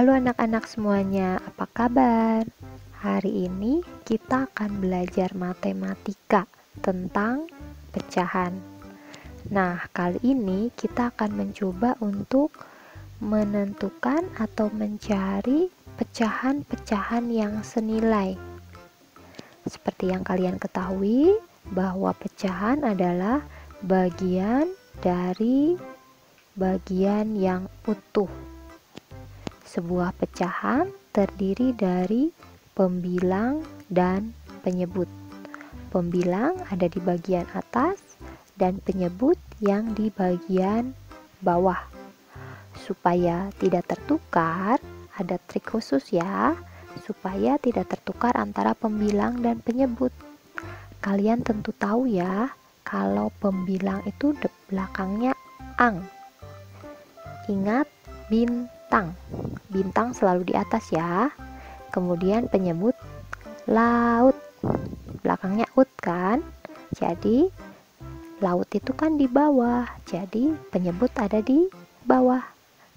Halo anak-anak semuanya, apa kabar? Hari ini kita akan belajar matematika tentang pecahan. Nah, kali ini kita akan mencoba untuk menentukan atau mencari pecahan-pecahan yang senilai. Seperti yang kalian ketahui, bahwa pecahan adalah bagian dari bagian yang utuh. Sebuah pecahan terdiri dari pembilang dan penyebut. Pembilang ada di bagian atas dan penyebut yang di bagian bawah. Supaya tidak tertukar, ada trik khusus ya, supaya tidak tertukar antara pembilang dan penyebut. Kalian tentu tahu ya, kalau pembilang itu belakangnya ang. Ingat bintang. Bintang selalu di atas ya. Kemudian penyebut laut. Belakangnya ut kan? Jadi laut itu kan di bawah. Jadi penyebut ada di bawah.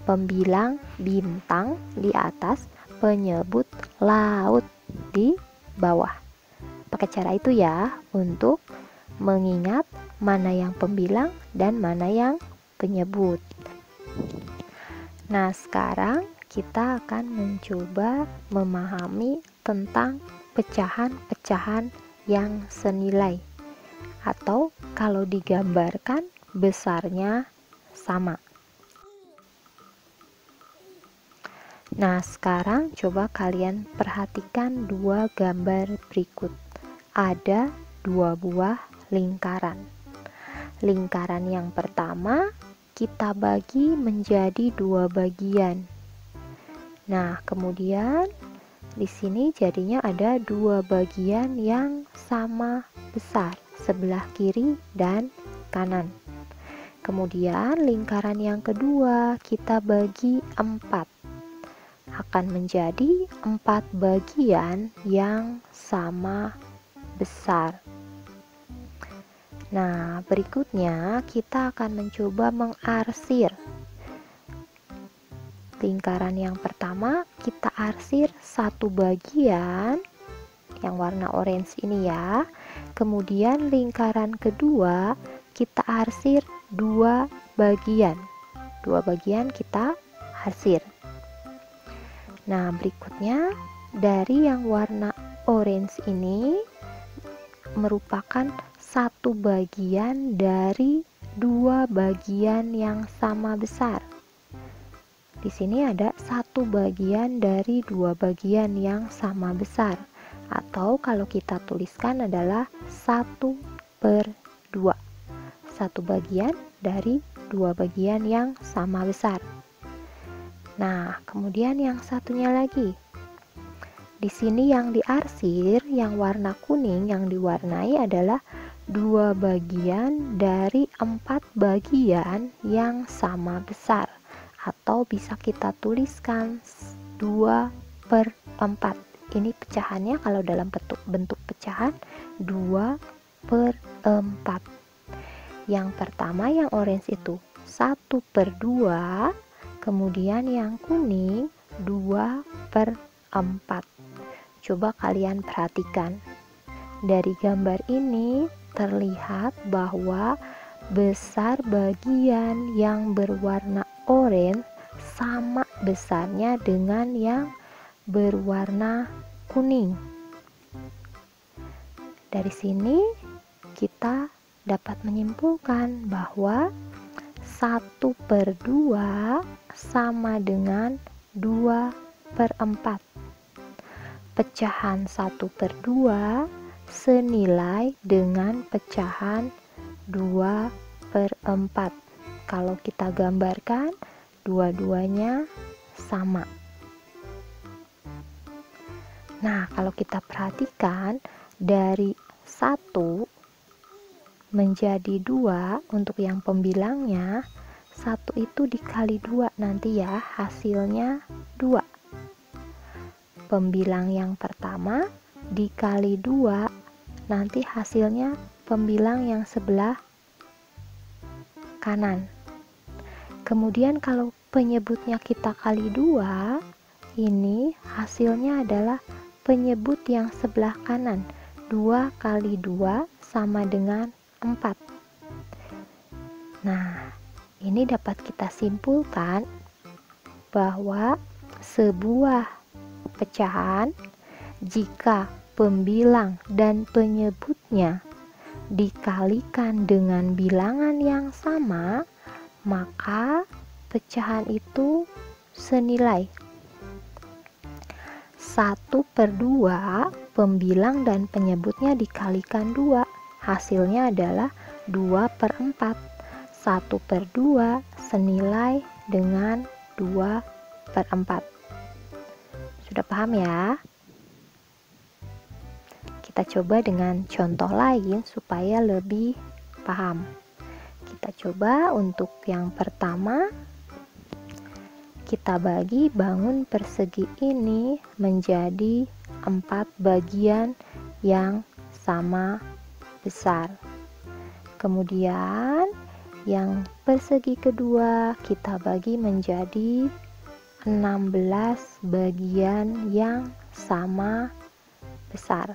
Pembilang bintang di atas, penyebut laut di bawah. Pakai cara itu ya untuk mengingat mana yang pembilang dan mana yang penyebut. Nah, sekarang kita akan mencoba memahami tentang pecahan-pecahan yang senilai, atau kalau digambarkan besarnya sama. Nah, sekarang coba kalian perhatikan dua gambar berikut. Ada dua buah lingkaran. Lingkaran yang pertama kita bagi menjadi dua bagian. Nah, kemudian di sini jadinya ada dua bagian yang sama besar, sebelah kiri dan kanan. Kemudian lingkaran yang kedua kita bagi 4. Akan menjadi 4 bagian yang sama besar. Nah, berikutnya kita akan mencoba mengarsir. Lingkaran yang pertama kita arsir satu bagian yang warna orange ini ya. Kemudian lingkaran kedua kita arsir dua bagian. Dua bagian kita arsir. Nah, berikutnya dari yang warna orange ini merupakan satu bagian dari dua bagian yang sama besar. Di sini ada satu bagian dari dua bagian yang sama besar, atau kalau kita tuliskan adalah 1/2. Satu bagian dari dua bagian yang sama besar. Nah, kemudian yang satunya lagi. Di sini yang diarsir, yang warna kuning yang diwarnai /adalah dua bagian dari 4 bagian yang sama besar, atau bisa kita tuliskan 2/4. Ini pecahannya kalau dalam bentuk pecahan 2/4. Yang pertama yang orange itu 1/2, kemudian yang kuning 2/4. Coba kalian perhatikan. Dari gambar ini terlihat bahwa besar bagian yang berwarna oranye sama besarnya dengan yang berwarna kuning. Dari sini kita dapat menyimpulkan bahwa 1/2 sama dengan 2/4. Pecahan 1/2 senilai dengan pecahan 2/4. Kalau kita gambarkan, dua-duanya sama. Nah, kalau kita perhatikan dari 1 menjadi 2 untuk yang pembilangnya, 1 itu dikali 2 nanti ya, hasilnya 2. Pembilang yang pertama dikali 2, nanti hasilnya pembilang yang sebelah kanan. Kemudian kalau penyebutnya kita kali 2, ini hasilnya adalah penyebut yang sebelah kanan. 2 kali 2 sama dengan 4. Nah, ini dapat kita simpulkan bahwa sebuah pecahan jika pembilang dan penyebutnya dikalikan dengan bilangan yang sama, maka pecahan itu senilai. 1/2 pembilang dan penyebutnya dikalikan 2, hasilnya adalah 2/4. 1/2 senilai dengan 2/4. Sudah paham ya? Kita coba dengan contoh lain supaya lebih paham. Kita coba untuk yang pertama, kita bagi bangun persegi ini menjadi 4 bagian yang sama besar. Kemudian yang persegi kedua kita bagi menjadi 16 bagian yang sama besar.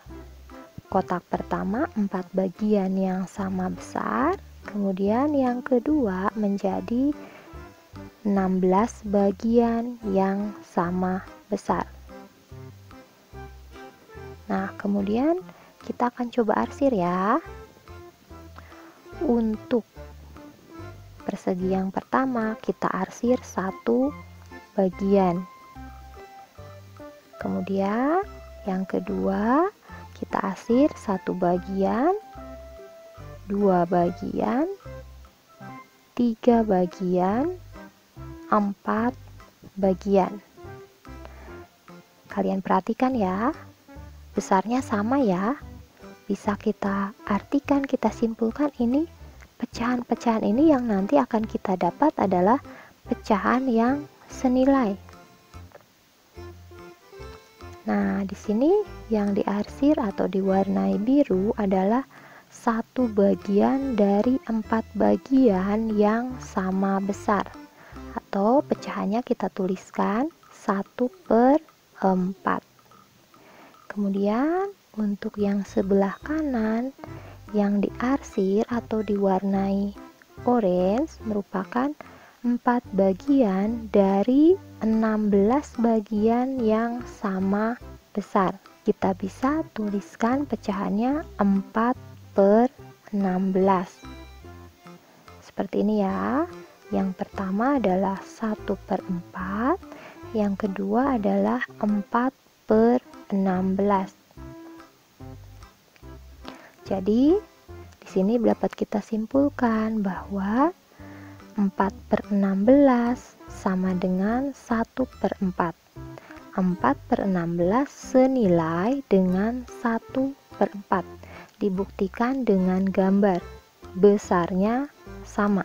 Kotak pertama 4 bagian yang sama besar, kemudian yang kedua menjadi 16 bagian yang sama besar. Nah, kemudian kita akan coba arsir ya. Untuk persegi yang pertama kita arsir 1 bagian. Kemudian yang kedua kita arsir 1 bagian, 2 bagian, 3 bagian, 4 bagian. Kalian perhatikan ya, besarnya sama ya. Bisa kita artikan, kita simpulkan ini pecahan-pecahan ini yang nanti akan kita dapat adalah pecahan yang senilai. Nah, di sini yang diarsir atau diwarnai biru adalah 1 bagian dari 4 bagian yang sama besar, atau pecahannya kita tuliskan 1/4. Kemudian untuk yang sebelah kanan yang diarsir atau diwarnai orange merupakan 4 bagian dari 16 bagian yang sama besar. Kita bisa tuliskan pecahannya 4/16. Seperti ini ya. Yang pertama adalah 1/4, yang kedua adalah 4/16. Jadi, di sini dapat kita simpulkan bahwa 4/16 sama dengan 1/4. 4/16 senilai dengan 1/4. Dibuktikan dengan gambar. Besarnya sama.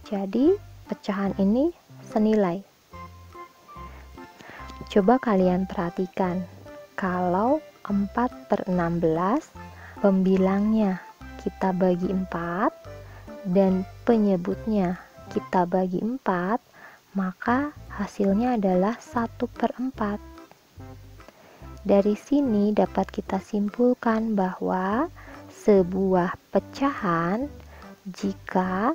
Jadi, pecahan ini senilai. Coba kalian perhatikan. Kalau 4/16 pembilangnya kita bagi 4 dan penyebutnya kita bagi 4, maka hasilnya adalah 1/4. Dari sini dapat kita simpulkan bahwa sebuah pecahan jika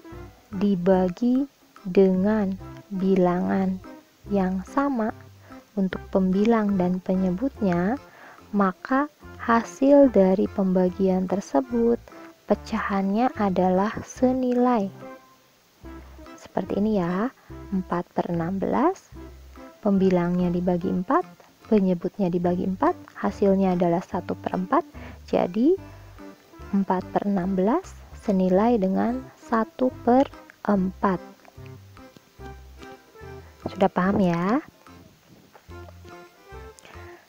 dibagi dengan bilangan yang sama untuk pembilang dan penyebutnya, maka hasil dari pembagian tersebut pecahannya adalah senilai. Seperti ini ya, 4/16, pembilangnya dibagi 4, penyebutnya dibagi 4, hasilnya adalah 1/4, jadi 4/16 senilai dengan 1/4. Sudah paham ya?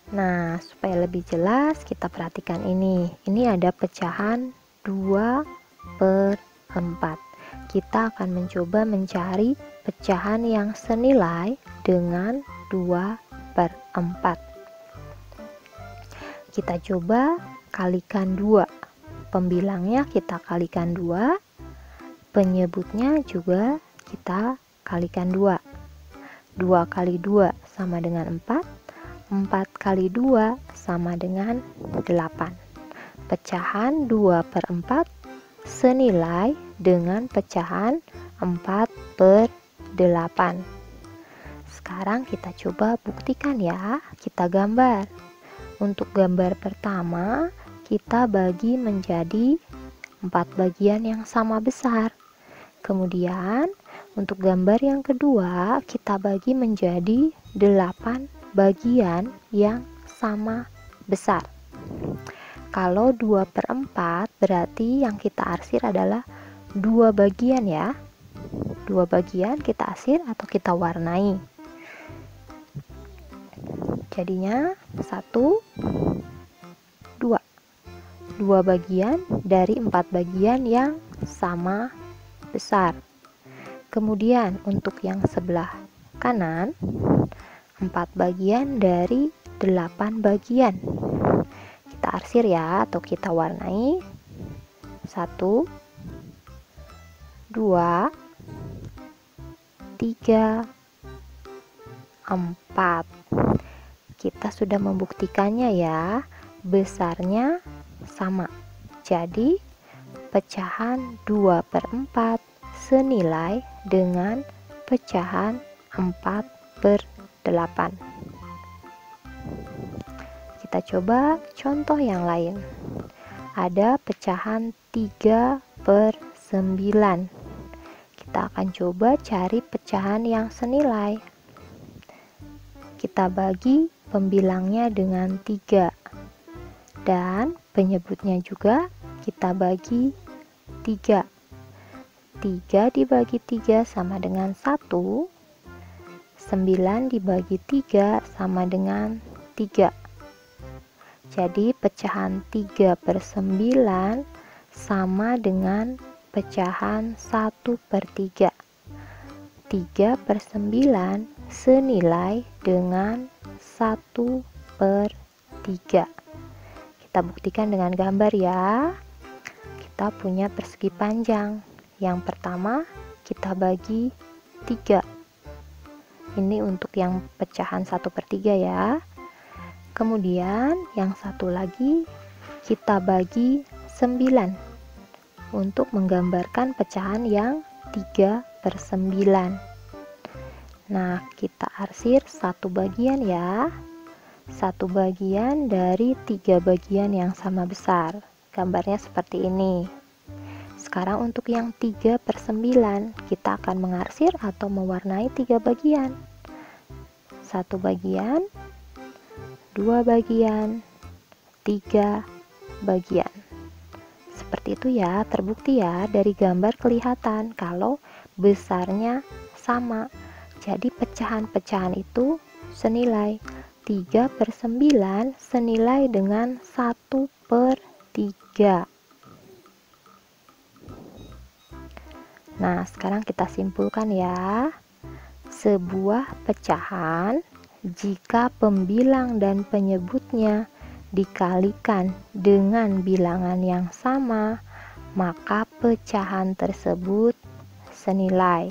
Nah, supaya lebih jelas kita perhatikan ini. Ini ada pecahan 2/4. Kita akan mencoba mencari pecahan yang senilai dengan 2/4. Kita coba kalikan 2. Pembilangnya kita kalikan 2, penyebutnya juga kita kalikan 2. 2 kali 2 sama dengan 4, 4 kali 2 sama dengan 8. Pecahan 2/4 senilai dengan pecahan 4/8. Sekarang kita coba buktikan ya, kita gambar. Untuk gambar pertama, kita bagi menjadi 4 bagian yang sama besar. Kemudian, untuk gambar yang kedua, kita bagi menjadi 8 bagian yang sama besar. Kalau 2/4 berarti yang kita arsir adalah 2 bagian ya. 2 bagian kita arsir atau kita warnai. Jadinya 1, 2. 2 bagian dari 4 bagian yang sama besar. Kemudian untuk yang sebelah kanan, 4 bagian dari 8 bagian. Kita arsir ya, atau kita warnai. 1, 2, 3, 4. Kita sudah membuktikannya ya, besarnya sama. Jadi pecahan 2/4 senilai dengan pecahan 4/8. Kita coba contoh yang lain. Ada pecahan 3/9. Kita akan coba cari pecahan yang senilai. Kita bagi pembilangnya dengan 3. Dan penyebutnya juga kita bagi 3. 3 dibagi 3 sama dengan 1. 9 dibagi 3 sama dengan 3. Jadi pecahan 3/9 sama dengan pecahan 1/3. 3/9 senilai dengan 1/3. Kita buktikan dengan gambar ya. Kita punya persegi panjang. Yang pertama kita bagi 3. Ini untuk yang pecahan 1/3 ya. Kemudian yang satu lagi kita bagi 9 untuk menggambarkan pecahan yang 3/9. Nah, kita arsir satu bagian ya. Satu bagian dari 3 bagian yang sama besar. Gambarnya seperti ini. Sekarang untuk yang 3/9, kita akan mengarsir atau mewarnai 3 bagian. 1 bagian, 2 bagian, 3 bagian. Seperti itu ya, terbukti ya, dari gambar kelihatan kalau besarnya sama. Jadi pecahan-pecahan itu senilai. 3/9 senilai dengan 1/3. Nah, sekarang kita simpulkan ya. Sebuah pecahan jika pembilang dan penyebutnya dikalikan dengan bilangan yang sama, maka pecahan tersebut senilai.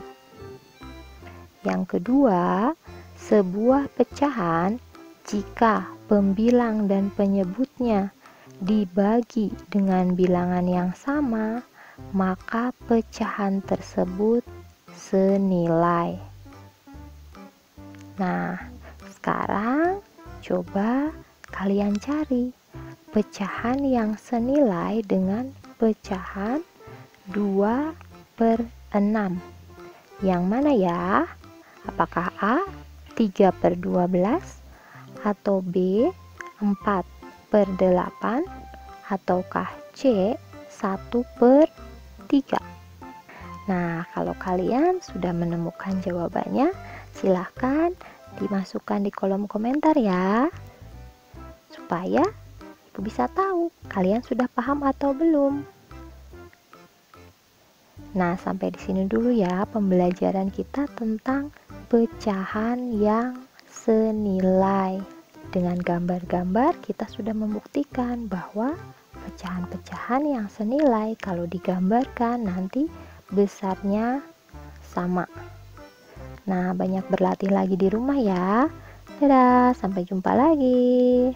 Yang kedua, sebuah pecahan jika pembilang dan penyebutnya dibagi dengan bilangan yang sama, maka pecahan tersebut senilai. Nah, sekarang coba kalian cari pecahan yang senilai dengan pecahan 2/6. Yang mana ya? Apakah A 3/12 atau B 4/8 ataukah C 1/3? Nah, kalau kalian sudah menemukan jawabannya, silahkan dimasukkan di kolom komentar ya, supaya Ibu bisa tahu kalian sudah paham atau belum. Nah, sampai di sini dulu ya pembelajaran kita tentang pecahan yang senilai. Dengan gambar-gambar kita sudah membuktikan bahwa pecahan-pecahan yang senilai kalau digambarkan nanti besarnya sama. Nah, banyak berlatih lagi di rumah ya. Dadah, sampai jumpa lagi.